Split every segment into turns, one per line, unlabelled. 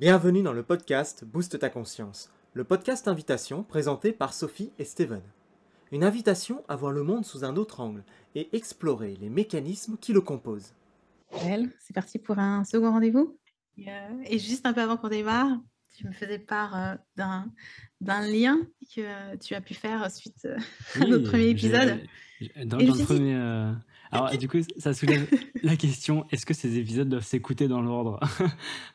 Bienvenue dans le podcast Booste ta conscience, le podcast invitation présenté par Sophie et Steven. Une invitation à voir le monde sous un autre angle et explorer les mécanismes qui le composent.
C'est parti pour un second rendez-vous. Et juste un peu avant qu'on démarre, tu me faisais part d'un lien que tu as pu faire suite à notre
Oui,
premier épisode.
dans
Et je me
dans le
suis dit,
premier. Alors du coup, ça soulève la question, est-ce que ces épisodes doivent s'écouter dans l'ordre?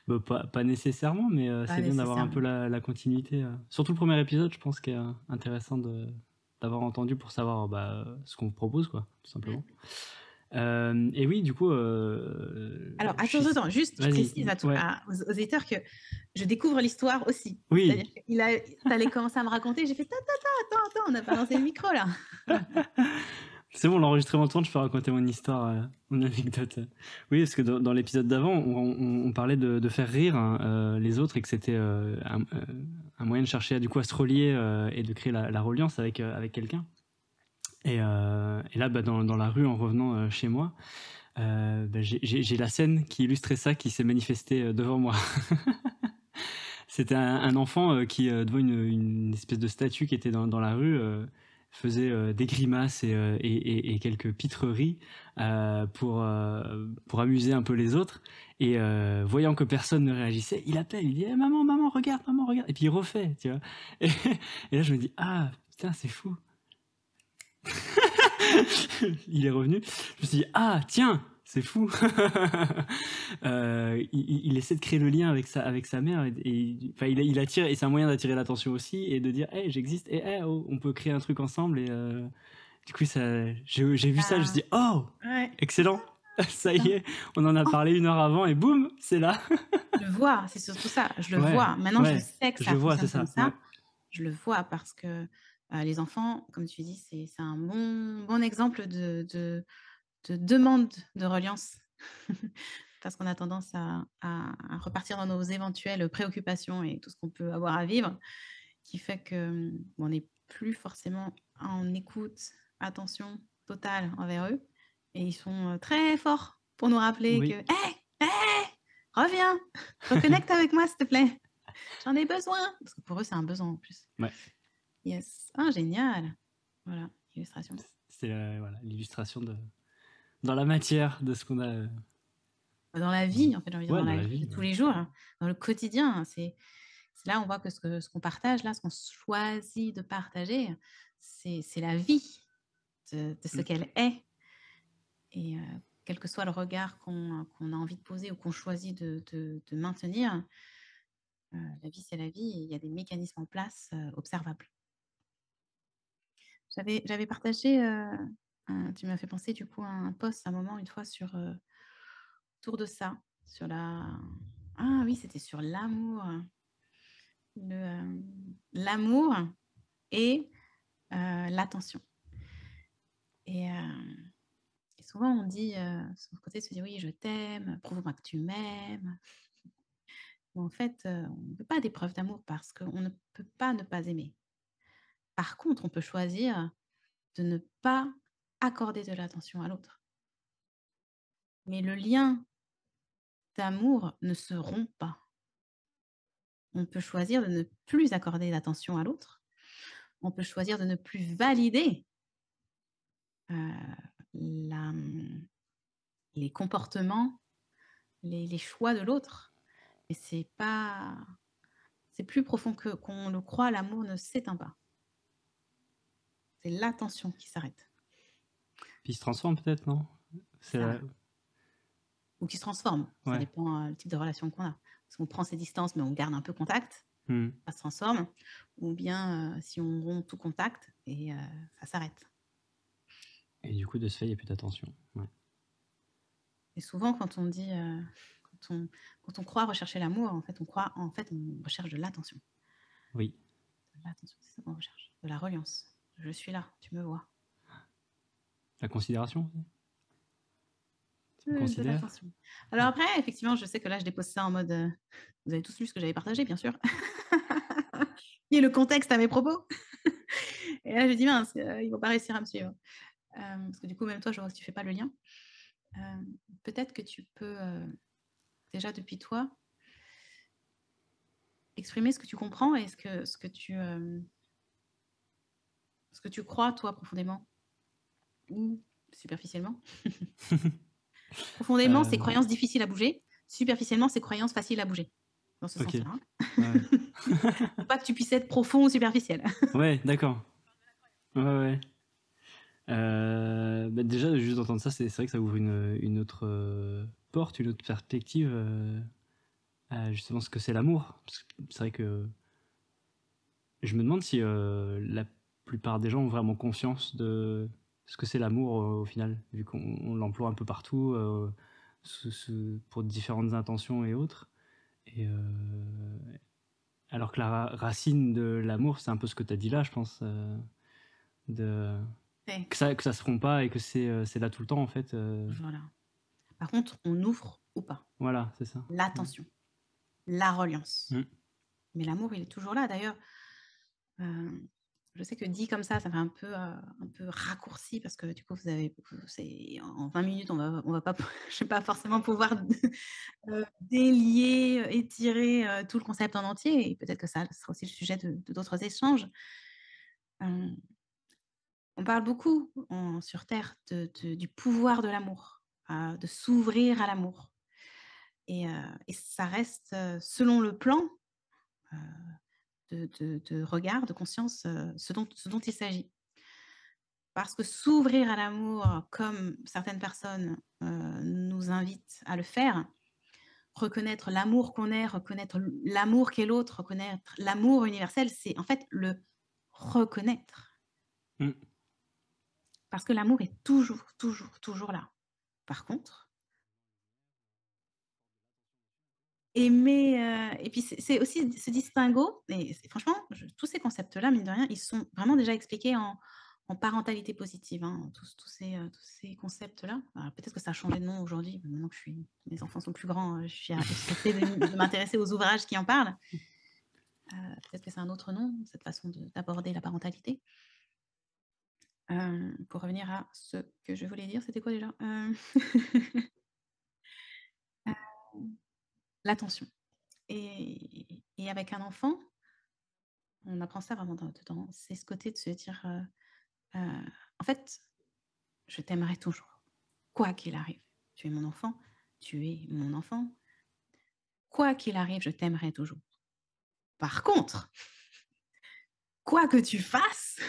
Bah, pas nécessairement, mais
pas
c'est bien d'avoir un peu
nécessairement.
la continuité. Surtout le premier épisode, je pense qu'il est intéressant d'avoir entendu pour savoir ce qu'on vous propose, quoi, tout
Mm.
simplement. Et oui, du coup,
Alors,
je suis...
attends, juste, je
Vas-y,
précise
ouais.
aux auditeurs que je découvre l'histoire aussi. C'est-à-dire
Oui,
qu'il allait commencer à me raconter, j'ai fait, attends, on n'a pas lancé le micro là.
c'est bon, l'enregistrement tourne, je peux raconter mon histoire, mon anecdote. Oui, parce que dans l'épisode d'avant, on parlait de faire rire les autres et que c'était un moyen de chercher du coup à se relier et de créer la reliance avec quelqu'un. Et là, dans la rue, en revenant chez moi, j'ai la scène qui illustrait ça, qui s'est manifestée devant moi. C'était un enfant qui, devant une espèce de statue qui était dans la rue, faisait des grimaces et quelques pitreries pour amuser un peu les autres. Et voyant que personne ne réagissait, il appelle, il dit hey, maman, regarde, maman, regarde. Et puis il refait, tu vois. Et là, je me dis ah, putain, c'est fou. Il est revenu. Je me suis dit ah, tiens, c'est fou. Il essaie de créer le lien avec sa mère enfin, il attire, et c'est un moyen d'attirer l'attention aussi et de dire hey, j'existe et hey, oh, on peut créer un truc ensemble. Et du coup j'ai vu ça, je me suis dit oh,
Ouais,
excellent. Ça y
putain.
est, on en a
Oh,
parlé 1 heure avant et boum, c'est là.
je le vois, c'est surtout ça. Je le
Ouais,
vois. Maintenant, je
ouais,
sais que
je
ça
le vois, c'est
fonctionne comme
ça, ouais.
ça. Je le vois parce que les enfants, comme tu dis, c'est un bon exemple de demande de reliance. Parce qu'on a tendance à repartir dans nos éventuelles préoccupations et tout ce qu'on peut avoir à vivre, qui fait que on n'est plus forcément en écoute, attention totale envers eux. Et ils sont très forts pour nous rappeler que
Oui.
hé, hé, reviens, reconnecte avec moi, s'il te plaît. J'en ai besoin. Parce que pour eux, c'est un besoin en plus.
Ouais,
Yes. Ah, génial. Voilà, illustration.
c'est voilà, l'illustration dans la matière de ce qu'on a
Dans la
dit.
vie, en fait, j'ai envie de dire,
Ouais,
dans
dans
la
la
vie de
vie.
tous les jours, hein, dans le quotidien, hein, c'est là on voit que ce qu'on partage là, ce qu'on choisit de partager, c'est la vie de ce
Mm.
qu'elle est. Et quel que soit le regard qu'on a envie de poser ou qu'on choisit de maintenir, la vie, c'est la vie et il y a des mécanismes en place, observables. J'avais partagé, tu m'as fait penser du coup à un post à un moment, une fois sur, autour de ça, sur la ah oui, c'était sur l'amour, l'amour et l'attention. Et et souvent on dit, sur le côté de se dire: «Oui, je t'aime, prouve-moi que tu m'aimes». Mais en fait, on ne veut pas des preuves d'amour parce qu'on ne peut pas ne pas aimer. Par contre, on peut choisir de ne pas accorder de l'attention à l'autre. Mais le lien d'amour ne se rompt pas. On peut choisir de ne plus accorder d'attention à l'autre. On peut choisir de ne plus valider, la les comportements, les choix de l'autre. Et c'est plus profond que qu'on le croit, l'amour ne s'éteint pas. C'est l'attention qui s'arrête.
Puis il se transforme peut-être, non? C'est
Ça ou qui se transforme, ça
ouais.
dépend, le type de relation qu'on a. Parce qu'on prend ses distances, mais on garde un peu contact,
Mm.
ça se transforme ou bien, si on rompt tout contact et ça s'arrête.
Et du coup, de ce fait, il n'y a plus d'attention. Ouais.
Et souvent quand on dit, quand on quand on croit rechercher l'amour, on recherche de l'attention.
Oui.
De l'attention, c'est ça qu'on recherche, de la reliance. Je suis là, tu me vois.
La considération? Tu me
De
considères?
l'attention. Alors
Ouais.
après, effectivement, je sais que là, je dépose ça en mode, vous avez tous lu ce que j'avais partagé, bien sûr. Et le contexte à mes propos. Et là, je dis: «Mince, ils vont pas réussir à me suivre». Parce que du coup, même toi, je vois que tu fais pas le lien. Peut-être que tu peux, déjà depuis toi, exprimer ce que tu comprends et ce que tu crois, toi, profondément ou superficiellement. Profondément, c'est
Euh,
croyances difficiles à bouger. Superficiellement, c'est croyances faciles à bouger. Dans ce
ok.
sens-là.
Ouais.
Faut pas que tu puisses être profond ou superficiel.
Ouais, d'accord. Ouais, ouais. Bah déjà, juste d'entendre ça, c'est vrai que ça ouvre une autre porte, une autre perspective à justement ce que c'est l'amour. Parce que c'est vrai que je me demande si la plupart des gens ont vraiment conscience de ce que c'est l'amour au final, vu qu'on l'emploie un peu partout pour différentes intentions et autres. Et alors que la racine de l'amour, c'est un peu ce que tu as dit là, je pense, de
Ouais,
que ça se rompt pas et que c'est là tout le temps en fait.
voilà. Par contre, on ouvre ou pas
Voilà, c'est ça.
l'attention, la reliance.
Mm.
Mais l'amour, il est toujours là. D'ailleurs, je sais que dit comme ça fait un peu raccourci parce que du coup, en 20 minutes, on va pas, je vais pas forcément pouvoir délier, étirer tout le concept en entier. Et peut-être que ça sera aussi le sujet de d'autres échanges. Euh, on parle beaucoup sur Terre du pouvoir de l'amour, de s'ouvrir à l'amour. Et ça reste, selon le plan euh, de regard, de conscience, ce dont il s'agit. Parce que s'ouvrir à l'amour, comme certaines personnes nous invitent à le faire, reconnaître l'amour qu'on est, reconnaître l'amour qu'est l'autre, reconnaître l'amour universel, c'est en fait le reconnaître.
Mm.
Parce que l'amour est toujours, toujours, toujours là. Par contre, aimer, et puis c'est aussi ce distinguo, et franchement, tous ces concepts-là, mine de rien, ils sont vraiment déjà expliqués en parentalité positive, hein, tous ces concepts-là. Alors, peut-être que ça a changé de nom aujourd'hui, maintenant que mes enfants sont plus grands, j'essaie de m'intéresser aux ouvrages qui en parlent. Peut-être que c'est un autre nom, cette façon d'aborder la parentalité. Pour revenir à ce que je voulais dire, c'était quoi déjà L'attention. Et avec un enfant, on apprend ça vraiment dedans. C'est ce côté de se dire, en fait, je t'aimerai toujours, quoi qu'il arrive. Tu es mon enfant, tu es mon enfant. Quoi qu'il arrive, je t'aimerai toujours. Par contre, quoi que tu fasses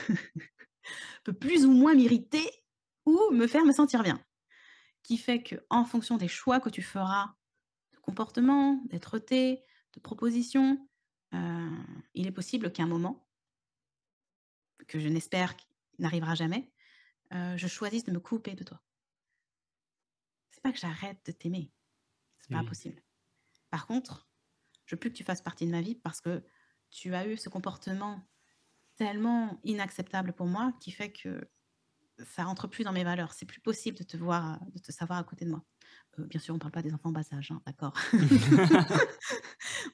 peut plus ou moins m'irriter ou me faire me sentir bien. Qui fait que, en fonction des choix que tu feras, de comportement, d'être-té, de propositions, il est possible qu'à un moment, que je n'espère qu'il n'arrivera jamais, je choisisse de me couper de toi. C'est pas que j'arrête de t'aimer, c'est pas
Oui.
possible. Par contre, je veux plus que tu fasses partie de ma vie parce que tu as eu ce comportement tellement inacceptable pour moi qui fait que ça rentre plus dans mes valeurs. C'est plus possible de te savoir à côté de moi. Bien sûr, on parle pas des enfants en bas âge, hein, d'accord.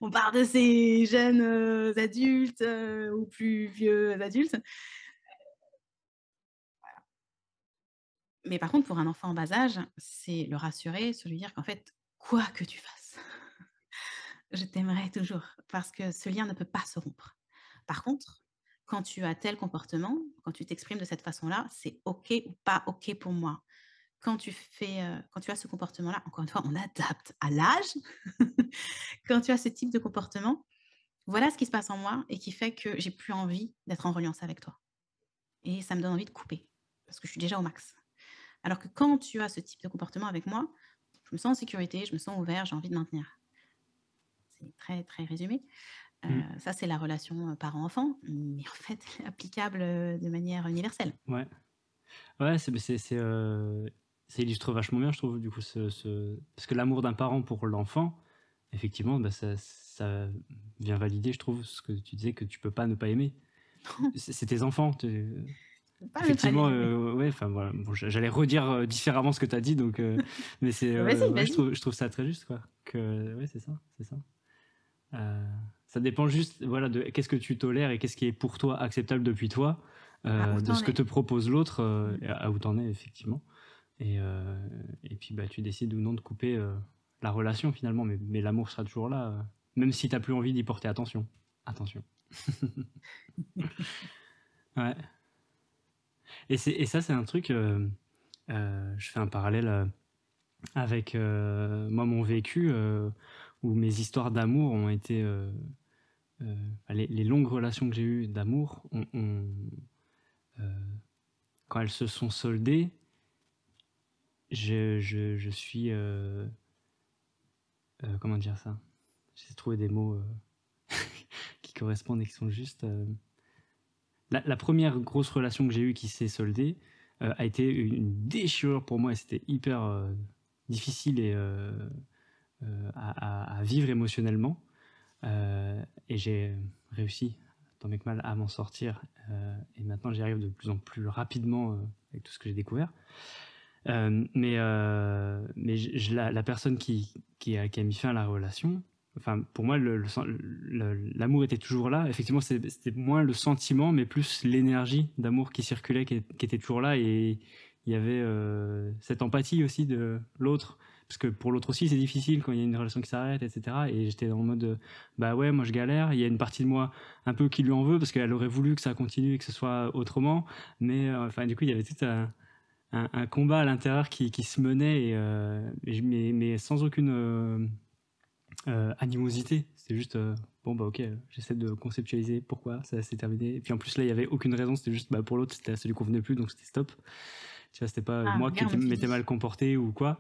On parle de ces jeunes adultes ou plus vieux adultes. Mais par contre, pour un enfant en bas âge, c'est le rassurer, se lui dire qu'en fait, quoi que tu fasses, je t'aimerai toujours parce que ce lien ne peut pas se rompre. Par contre, quand tu as tel comportement, quand tu t'exprimes de cette façon-là, c'est OK ou pas OK pour moi. Quand tu as ce comportement-là, encore une fois, on adapte à l'âge. Quand tu as ce type de comportement, voilà ce qui se passe en moi et qui fait que j'ai plus envie d'être en reliance avec toi. Et ça me donne envie de couper parce que je suis déjà au max. Alors que quand tu as ce type de comportement avec moi, je me sens en sécurité, je me sens ouvert, j'ai envie de maintenir. C'est très, très résumé.
Mm.
Ça, c'est la relation parent-enfant, mais en fait, elle est applicable de manière universelle.
Ouais. Ouais, ça illustre vachement bien, je trouve, du coup, parce que l'amour d'un parent pour l'enfant, effectivement, bah, ça vient valider, je trouve, ce que tu disais, que tu peux pas ne pas aimer. C'est tes enfants.
Pas ne pas les
Effectivement,
aimer.
ouais, enfin voilà, bon, j'allais redire différemment ce que tu as dit, donc, mais
Vas-y,
ouais,
vas-y.
je trouve ça très juste, quoi. Ouais, c'est ça, c'est ça. Ça dépend juste, voilà, de qu'est-ce que tu tolères et qu'est-ce qui est pour toi acceptable depuis toi,
Où
de
t'en
ce que
es.
te propose l'autre,
Mm.
à où t'en es, effectivement. Et puis, bah, tu décides ou non de couper la relation, finalement, mais l'amour sera toujours là. même si tu n'as plus envie d'y porter attention. Attention. Ouais. Et ça, c'est un truc, je fais un parallèle avec moi, mon vécu, où mes histoires d'amour ont été... les longues relations que j'ai eues d'amour, quand elles se sont soldées, je suis... comment dire ça? J'essaie de trouver des mots qui correspondent et qui sont justes. La première grosse relation que j'ai eue qui s'est soldée a été une déchirure pour moi, et c'était hyper difficile à vivre émotionnellement. Et j'ai réussi, tant bien que mal, à m'en sortir. Et maintenant, j'y arrive de plus en plus rapidement avec tout ce que j'ai découvert. Mais la personne qui a mis fin à la relation, enfin, pour moi, l'amour était toujours là. Effectivement, c'était moins le sentiment, mais plus l'énergie d'amour qui circulait, qui était toujours là. Et il y avait cette empathie aussi de l'autre. Parce que pour l'autre aussi, c'est difficile quand il y a une relation qui s'arrête, etc. Et j'étais en mode, bah ouais, moi je galère. Il y a une partie de moi un peu qui lui en veut, parce qu'elle aurait voulu que ça continue et que ce soit autrement. Mais enfin, du coup, il y avait tout un combat à l'intérieur qui se menait, mais sans aucune animosité. C'était juste, bon, bah ok, j'essaie de conceptualiser pourquoi ça s'est terminé. Et puis en plus, là, il n'y avait aucune raison. C'était juste, bah, pour l'autre, ça lui convenait plus, donc c'était stop. Tu vois, c'était pas moi qui
Regarde, tu
m'étais
dis.
mal comporté ou quoi.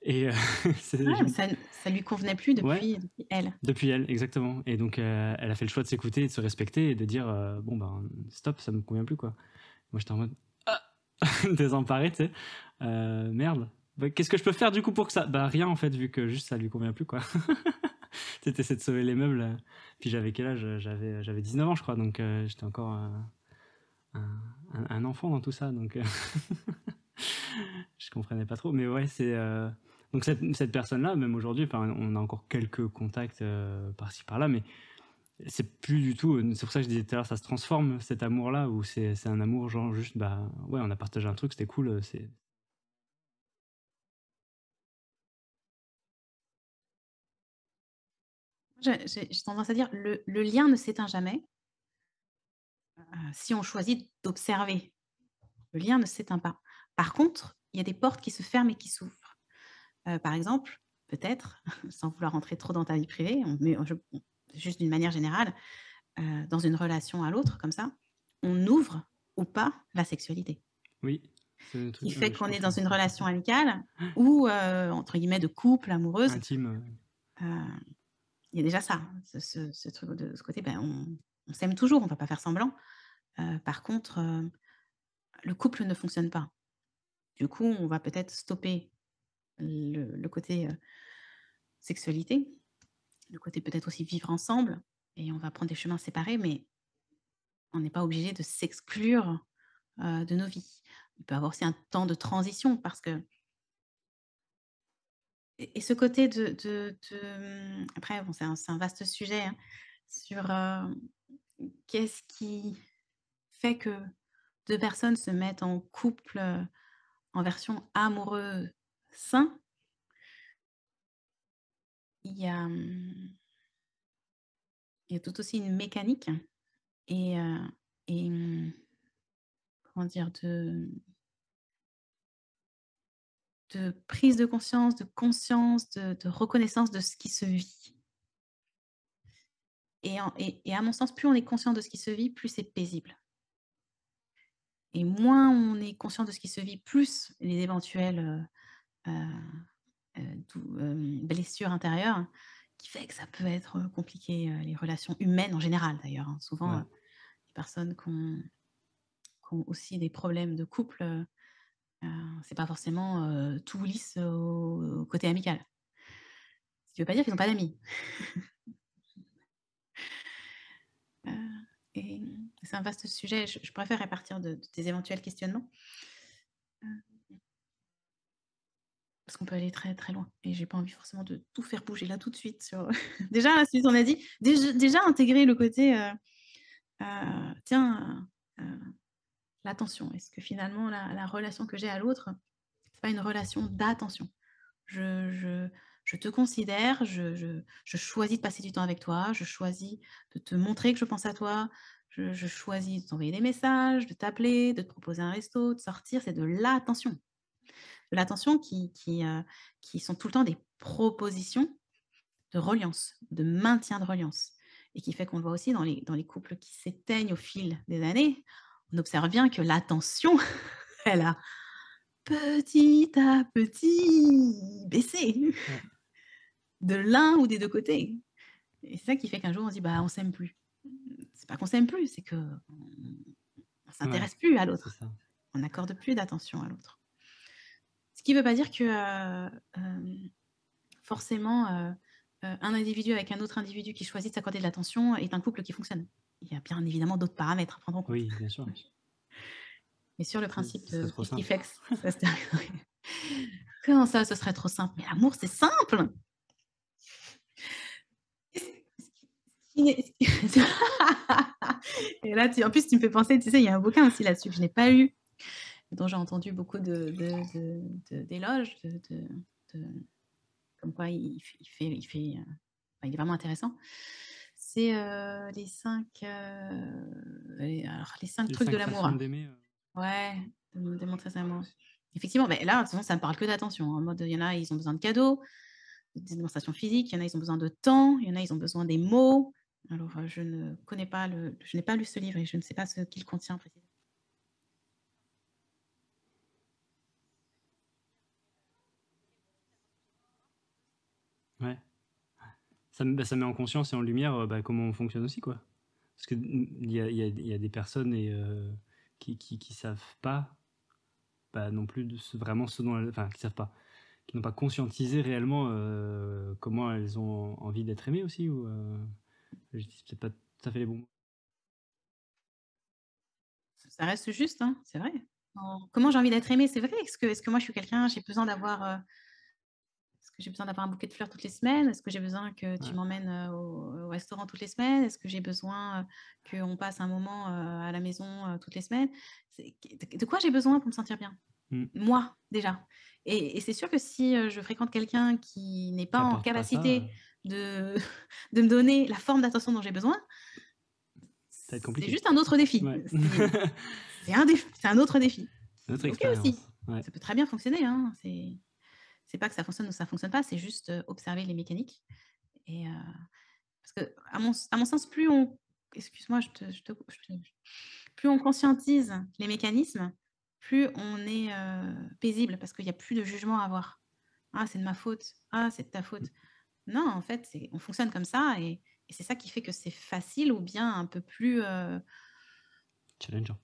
Et
Ça lui convenait plus
ouais,
depuis elle.
depuis elle, exactement. Et donc, elle a fait le choix de s'écouter, de se respecter et de dire, bon, ben, stop, ça me convient plus, quoi. Moi, j'étais en mode, désemparé, tu sais. Merde. Bah, qu'est-ce que je peux faire du coup pour que ça... Bah rien en fait, vu que juste ça lui convient plus, quoi. C'était de sauver les meubles. Puis j'avais quel âge? J'avais 19 ans, je crois, donc j'étais encore un enfant dans tout ça, donc je comprenais pas trop. Mais ouais, c'est... Donc cette personne-là, même aujourd'hui, on a encore quelques contacts par-ci par-là, mais c'est plus du tout... C'est pour ça que je disais tout à l'heure, ça se transforme, cet amour-là, où c'est un amour genre juste, bah ouais, on a partagé un truc, c'était cool, c'est...
J'ai tendance à dire le lien ne s'éteint jamais si on choisit d'observer. Le lien ne s'éteint pas. Par contre, il y a des portes qui se ferment et qui s'ouvrent. Par exemple, peut-être, sans vouloir rentrer trop dans ta vie privée, mais juste d'une manière générale, dans une relation à l'autre, comme ça, on ouvre ou pas la sexualité.
Oui, c'est le
Ce qui
truc,
fait
je
qu'on est
pense
dans une relation amicale ou, entre guillemets, de couple, amoureuse.
intime.
Il y a déjà ça, ce truc de ce côté, ben, on s'aime toujours, on ne va pas faire semblant. Par contre, le couple ne fonctionne pas. Du coup, on va peut-être stopper le côté sexualité, le côté peut-être aussi vivre ensemble, et on va prendre des chemins séparés, mais on n'est pas obligé de s'exclure de nos vies. Il peut y avoir aussi un temps de transition parce que et ce côté après bon, c'est un vaste sujet, hein, sur, qu'est-ce qui fait que 2 personnes se mettent en couple, en version amoureux sain. Il y a, il y a tout aussi une mécanique et et comment dire? De prise de conscience, de reconnaissance de ce qui se vit et à mon sens, plus on est conscient de ce qui se vit, plus c'est paisible et moins on est conscient de ce qui se vit, plus les éventuelles, blessures intérieures qui fait que ça peut être, compliqué, les relations humaines en général d'ailleurs, hein. Souvent,
Ouais.
les personnes qui ont aussi des problèmes de couple, c'est pas forcément, tout lisse au côté amical. Ce qui veut pas dire qu'ils ont pas d'amis. Heu et c'est un vaste sujet. Je préfère à partir de tes éventuels questionnements, heu, parce qu'on peut aller très, très loin et j'ai pas envie forcément de tout faire bouger là tout de suite sur déjà là, celui qu'on a dit, déjà intégrer le côté, tiens, l'attention. Est-ce que finalement la relation que j'ai à l'autre, c'est pas une relation d'attention? Je je te considère, je choisis de passer du temps avec toi, je choisis de te montrer que je pense à toi, je choisis de t'envoyer des messages, de t'appeler, de te proposer un resto, de sortir, c'est de l'attention. De l'attention qui sont tout le temps des propositions de reliance, de maintien de reliance et qui fait qu'on le voit aussi dans les couples qui s'éteignent au fil des années. On observe bien que l'attention, elle a petit à petit baissé
Ouais.
de l'un ou des 2 côtés et c'est ça qui fait qu'un jour on se dit: «Bah, on s'aime plus». C'est pas qu'on s'aime plus, c'est qu'on on
Ouais,
s'intéresse plus à
c'est
l'autre.
ça.
On n'accorde plus d'attention à l'autre. Ce qui ne veut pas dire que, forcément, un individu avec un autre individu qui choisit de s'accorder de l'attention est un couple qui fonctionne. Il y a bien évidemment d'autres paramètres à prendre en compte.
Oui, bien sûr.
Mais sur le
Ce
principe
ce serait
de
trop
fifty
simple.
flex, ça se terminerait. Comment ça, ce serait trop simple? Mais l'amour, c'est simple! Ce qui n'est et là, en plus, tu me fais penser, tu sais, il y a un bouquin aussi là-dessus que je n'ai pas lu, dont j'ai entendu beaucoup d'éloges, comme quoi enfin, il est vraiment intéressant. C'est, les 5 les 5
Les
trucs de
5
l'amour.
façons d'aimer,
Ouais, de démontrer son amour. Effectivement, mais là, de toute façon, ça ne parle que d'attention. En mode, il y en a, ils ont besoin de cadeaux, de démonstrations physiques, il y en a, ils ont besoin de temps, il y en a, ils ont besoin des mots. Alors, je n'ai pas lu ce livre et je ne sais pas ce qu'il contient précisément.
ouais. Ça met en conscience et en lumière, comment on fonctionne aussi, quoi. Parce que, il y a des personnes qui savent pas, non plus de vraiment ce dont elles enfin, qui savent pas, qui n'ont pas conscientisé réellement, comment elles ont envie d'être aimées aussi ou, j'utilise peut-être pas tout à fait les bons mots.
Ça reste juste, hein, c'est vrai. Comment j'ai envie d'être aimée? C'est vrai. Est-ce que moi, je suis quelqu'un, j'ai besoin d'avoir, est-ce que j'ai besoin d'avoir un bouquet de fleurs toutes les semaines? Est-ce que j'ai besoin que tu
Ouais,
m'emmènes, au restaurant toutes les semaines? Est-ce que j'ai besoin, qu'on passe un moment, à la maison, toutes les semaines? C'est de quoi j'ai besoin pour me sentir bien?
mmh,
Moi, déjà. Et c'est sûr que si, je fréquente quelqu'un qui n'est pas
qui
en
apporte pas ça,
capacité de de me donner la forme d'attention dont j'ai besoin,
ça va être
c'est
compliqué.
juste un autre défi.
Ouais.
C'est un autre défi.
Notre
C'est OK aussi.
expérience, ouais.
Ça peut très bien fonctionner, hein. C'est pas que ça fonctionne ou ça fonctionne pas, c'est juste, observer les mécaniques et parce qu'à mon sens, plus on excuse-moi, plus on conscientise les mécanismes, plus on est, paisible parce qu'il y a plus de jugement à avoir. «Ah, c'est de ma faute. Ah, c'est de ta
Mmh,
faute». Non, en fait, on fonctionne comme ça et c'est ça qui fait que c'est facile ou bien un peu plus,
challengeant.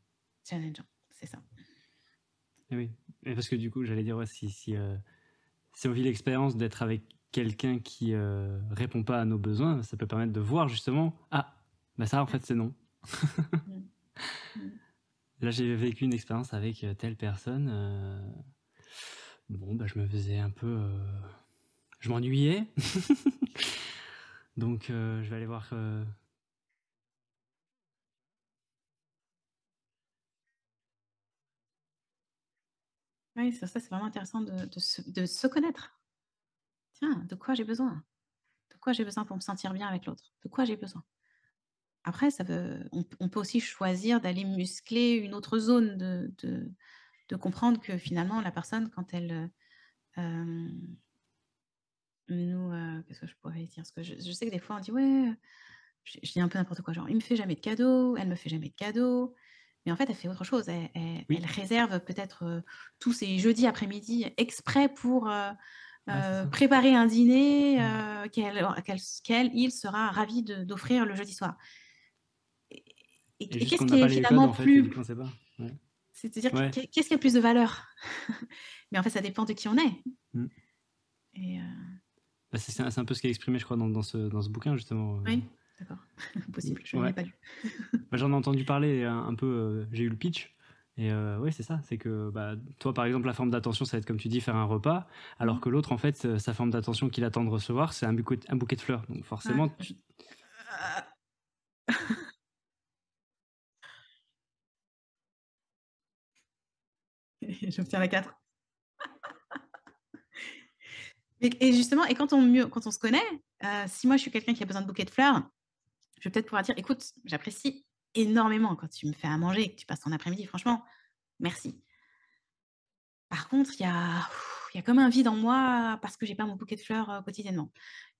challengeant. C'est ça.
Et oui, et parce que du coup, j'allais dire, ouais, si on vit l'expérience d'être avec quelqu'un qui, répond pas à nos besoins, ça peut permettre de voir justement: «Ah, ça en fait c'est non».
Mmh. Mmh.
Là, j'ai vécu une expérience avec, telle personne, je me faisais un peu, je m'ennuyais. Donc je vais aller voir,
Oui, sur ça, c'est vraiment intéressant de se connaître. Tiens, de quoi j'ai besoin? De quoi j'ai besoin pour me sentir bien avec l'autre? De quoi j'ai besoin? Après, on peut aussi choisir d'aller muscler une autre zone, de comprendre que finalement la personne quand elle, qu'est-ce que je pourrais dire? Parce que je sais que des fois on dit: «Ouais», je dis un peu n'importe quoi, genre: «Il me fait jamais de cadeaux, elle me fait jamais de cadeaux». Mais en fait, elle fait autre chose. Elle
oui,
réserve peut-être, tous ses jeudis après-midi exprès pour,
ouais, c'est ça.
préparer un dîner,
Mmh.
il sera ravi d'offrir le jeudi soir. Et
Et
et
juste
qu'est-ce
qu'on
qui
n'a
est
pas les codes
finalement
en fait et du
plus
coup on sait pas. Ouais.
c'est-à-dire
Ouais.
qu'est-ce qui a plus de valeur? Mais en fait, ça dépend de qui on est
Mmh.
et
C'est un peu ce qui est exprimé je crois dans ce bouquin justement,
oui, d'accord,
mmh,
possible, je ne l'ai
ouais.
pas lu.
J'en ai entendu parler un peu, j'ai eu le pitch et ouais, c'est ça, c'est que, toi, par exemple, la forme d'attention, ça va être comme tu dis, faire un repas, alors
Mmh.
que l'autre, en fait, sa forme d'attention qu'il attend de recevoir, c'est un bouquet de fleurs. Donc
Ouais.
forcément, tu
J'obtiens la 4. Et justement, et quand on se connaît, si moi je suis quelqu'un qui a besoin de bouquet de fleurs, je vais peut-être pouvoir dire: «Écoute, j'apprécie énormément quand tu me fais à manger et que tu passes ton après-midi, franchement, merci. Par contre, il y a comme un vide en moi parce que j'ai pas mon bouquet de fleurs, quotidiennement».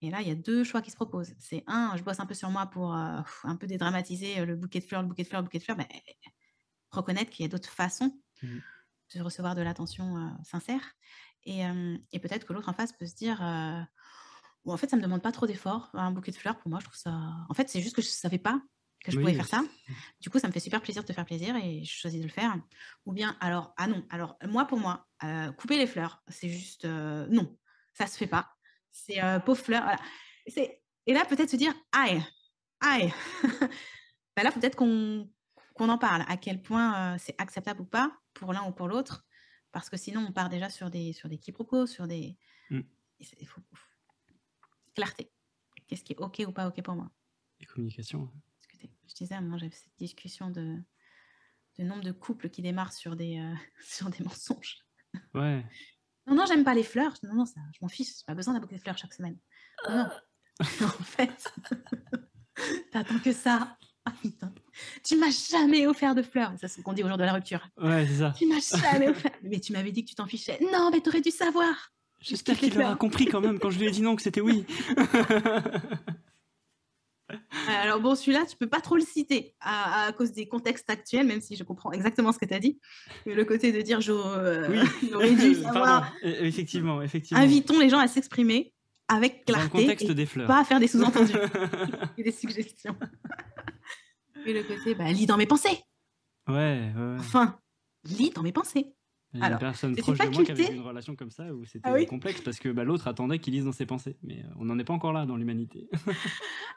Et là, il y a 2 choix qui se proposent. C'est un, je bosse un peu sur moi pour, un peu dédramatiser, le bouquet de fleurs, le bouquet de fleurs, le bouquet de fleurs, mais reconnaître qu'il y a d'autres façons
Mmh.
de recevoir de l'attention, sincère. Et peut-être que l'autre en face peut se dire, «Bon, en fait, ça me demande pas trop d'efforts, un bouquet de fleurs pour moi, je trouve ça, en fait, c'est juste que je savais pas que je pouvais
Oui,
faire
aussi.
ça. Du coup, ça me fait super plaisir de te faire plaisir et je choisis de le faire». Ou bien alors: «Ah non, alors moi, pour moi, couper les fleurs, c'est juste, non, ça se fait pas. C'est, pauvres fleurs», voilà. Et là, peut-être se dire: «Aïe, aïe!» Bah, là, peut-être qu'on en parle, à quel point, c'est acceptable ou pas pour l'un ou pour l'autre, parce que sinon on part déjà sur des quiproquos, sur des
Mmh.
il faut clarté. Qu'est-ce qui est OK ou pas OK pour moi?
Et communication.
Discuter. Je disais à un moment, j'avais cette discussion de nombre de couples qui démarrent sur des, sur des mensonges.
Ouais.
«Non, non, j'aime pas les fleurs». Je dis: «Non, non, ça je m'en fiche, j'ai pas besoin d'un bouquet de fleurs chaque semaine». Non, non, en fait, tu que ça. Ah putain, tu m'as jamais offert de fleurs. Ça, c'est ce qu'on dit au jour de la rupture.
Ouais, c'est ça.
Tu m'as jamais offert. Mais tu m'avais dit que tu t'en fichais. Non, mais tu aurais dû savoir. Je
J'espère
kiffe les
qu'il aura
fleurs.
compris quand même quand je lui ai dit non que c'était oui.
Alors bon, celui-là, tu peux pas trop le citer à cause des contextes actuels, même si je comprends exactement ce que tu as dit. Mais le côté de dire
Oui.
j'aurais dû savoir.
Pardon. Effectivement, effectivement.
Invitons les gens à s'exprimer avec
Dans le
clarté
contexte
et
des fleurs.
pas à faire des sous-entendus et des suggestions. Et le côté, bah, lis dans mes pensées.
Ouais, ouais, ouais.
Enfin, lis dans mes pensées.
Il y a une
Alors,
personne
c'est une
proche de moi qui avait eu une
faculté.
relation comme ça où
Ah
c'était
oui?
complexe parce que bah, l'autre attendait qu'il lise dans ses pensées. Mais on n'en est pas encore là dans l'humanité.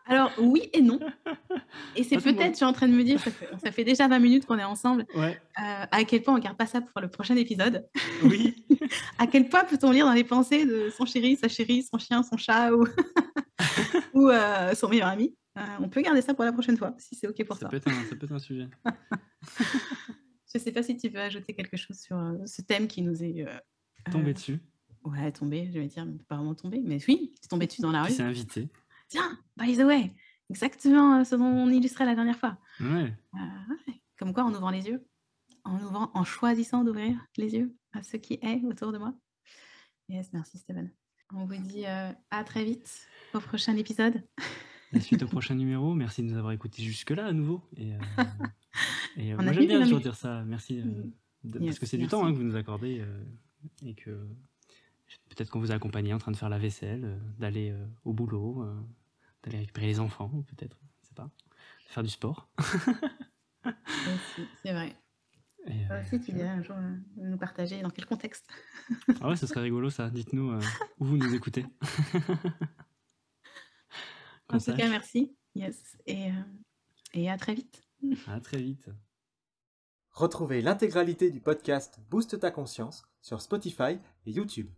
Alors, oui et non. Et c'est
Pas tout le
peut-être,
monde.
je suis en train de me dire, ça fait déjà 20 minutes qu'on est ensemble,
Ouais,
à quel point on garde pas ça pour le prochain épisode.
oui.
À quel point peut-on lire dans les pensées de son chéri, sa chérie, son chien, son chat ou ou son meilleur ami? On peut garder ça pour la prochaine fois, si c'est OK pour
Ça
toi.
peut être un sujet.
Je sais pas si tu veux ajouter quelque chose sur, ce thème qui nous est,
Tomber
heu,
dessus.
ouais, tombé, je vais dire, mais pas vraiment tombé, mais oui, c'est tombé dessus dans la
Qui
rue.
s'est invité.
Tiens, by the way, exactement, ce dont on illustrait la dernière fois.
Ouais.
Ouais, comme quoi en ouvrant les yeux, en choisissant d'ouvrir les yeux à ce qui est autour de moi. Yes, merci Steven. On vous dit, à très vite au prochain épisode.
La suite au prochain numéro. Merci de nous avoir écoutés jusque-là à nouveau. Et
On a
moi j'aime
tenu
bien
20
toujours
minutes.
dire ça. Merci. Parce que
Yes,
c'est du temps
merci.
que vous nous accordez et que peut-être qu'on vous a accompagné en train de faire la vaisselle, d'aller au boulot, d'aller récupérer les enfants, peut-être, je sais pas, faire du sport.
Aussi, c'est vrai.
Et,
Toi aussi, tu
puis voilà.
dirais un jour, nous partager dans quel contexte.
Ah ouais, ce serait rigolo ça. Dites-nous où vous nous écoutez. Qu'on
En tout cas,
sache.
merci. Yes, et à très vite.
À très vite.
Retrouvez l'intégralité du podcast Booste ta conscience sur Spotify et YouTube.